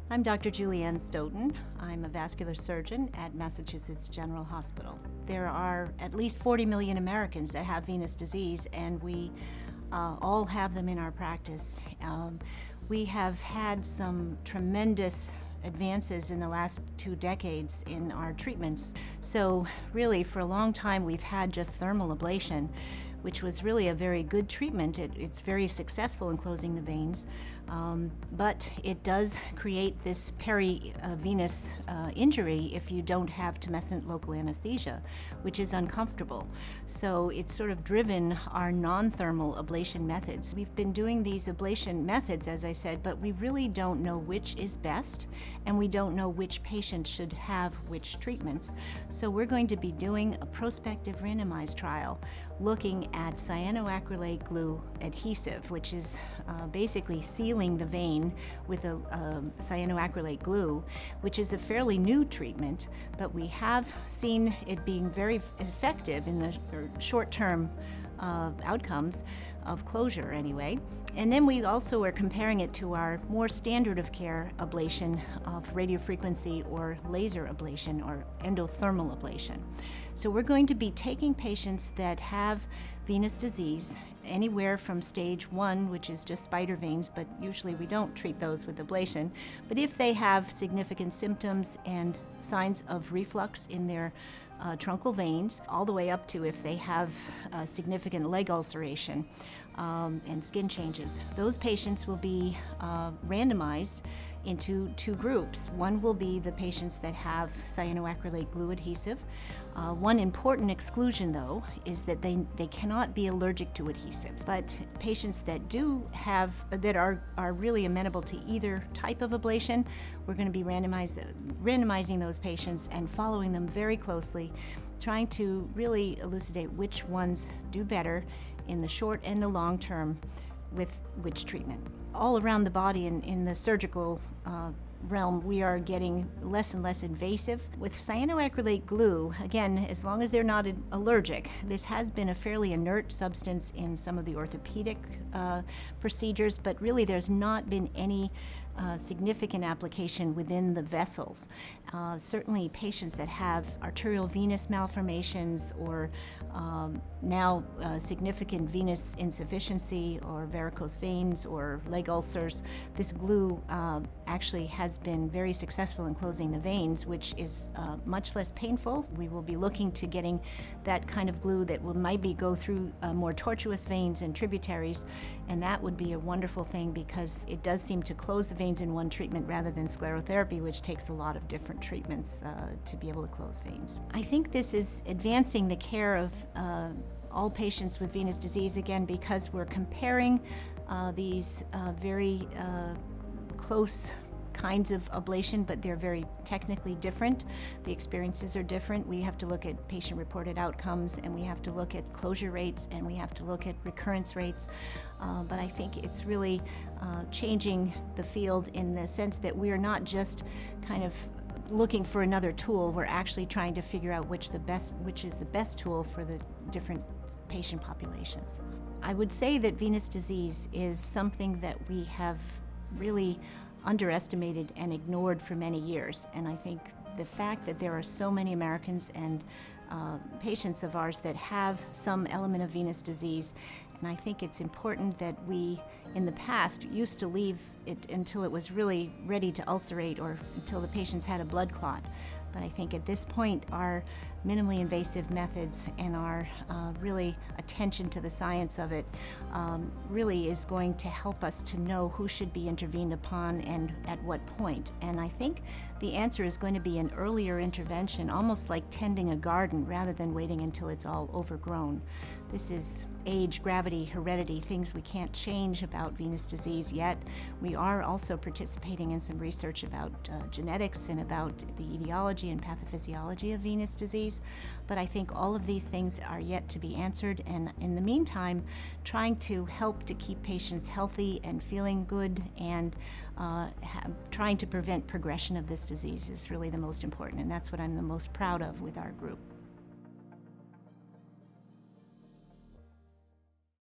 I'm Dr. Julianne Stoughton. I'm a vascular surgeon at Massachusetts General Hospital. There are at least 40 million Americans that have venous disease, and we all have them in our practice. We have had some tremendous advances in the last 2 decades in our treatments. So really, for a long time, we've had just thermal ablation, which was really a very good treatment. It's very successful in closing the veins, but it does create this perivenous injury if you don't have tumescent local anesthesia, which is uncomfortable. So it's sort of driven our non-thermal ablation methods. We've been doing these ablation methods, as I said, but we really don't know which is best, and we don't know which patient should have which treatments. So we're going to be doing a prospective randomized trial looking at cyanoacrylate glue adhesive, which is basically sealing the vein with a cyanoacrylate glue, which is a fairly new treatment, but we have seen it being very effective in the short-term outcomes of closure anyway. And then we also are comparing it to our more standard of care ablation of radiofrequency or laser ablation or endothermal ablation. So we're going to be taking patients that have venous disease anywhere from stage 1, which is just spider veins, but usually we don't treat those with ablation. But if they have significant symptoms and signs of reflux in their truncal veins, all the way up to if they have significant leg ulceration and skin changes. Those patients will be randomized into 2 groups. One will be the patients that have cyanoacrylate glue adhesive. One important exclusion, though, is that they cannot be allergic to adhesives. But patients that do have, that are really amenable to either type of ablation, we're going to be randomizing those patients and following them very closely, trying to really elucidate which ones do better in the short and the long term with which treatment. All around the body in the surgical realm, we are getting less and less invasive. With cyanoacrylate glue, again, as long as they're not allergic, this has been a fairly inert substance in some of the orthopedic procedures, but really there's not been any significant application within the vessels. Certainly patients that have arterial venous malformations or now significant venous insufficiency or varicose veins or leg ulcers, this glue actually has been very successful in closing the veins, which is much less painful. We will be looking to getting that kind of glue that will maybe go through more tortuous veins and tributaries, and that would be a wonderful thing because it does seem to close the veins in one treatment rather than sclerotherapy, which takes a lot of different treatments to be able to close veins. I think this is advancing the care of all patients with venous disease, again, because we're comparing these very close kinds of ablation, but they're very technically different. The experiences are different. We have to look at patient-reported outcomes, and we have to look at closure rates, and we have to look at recurrence rates. But I think it's really changing the field in the sense that we are not just kind of looking for another tool. We're actually trying to figure out which is the best tool for the different patient populations. I would say that venous disease is something that we have really underestimated and ignored for many years, and I think the fact that there are so many Americans and patients of ours that have some element of venous disease, and I think it's important that we, in the past, used to leave it until it was really ready to ulcerate or until the patients had a blood clot. But I think at this point, our minimally invasive methods and our really attention to the science of it really is going to help us to know who should be intervened upon and at what point. And I think the answer is going to be an earlier intervention, almost like tending a garden rather than waiting until it's all overgrown. This is age, gravity, heredity, things we can't change about venous disease yet. We are also participating in some research about genetics and about the etiology and pathophysiology of venous disease, but I think all of these things are yet to be answered, and in the meantime, trying to help to keep patients healthy and feeling good and trying to prevent progression of this disease is really the most important, and that's what I'm the most proud of with our group.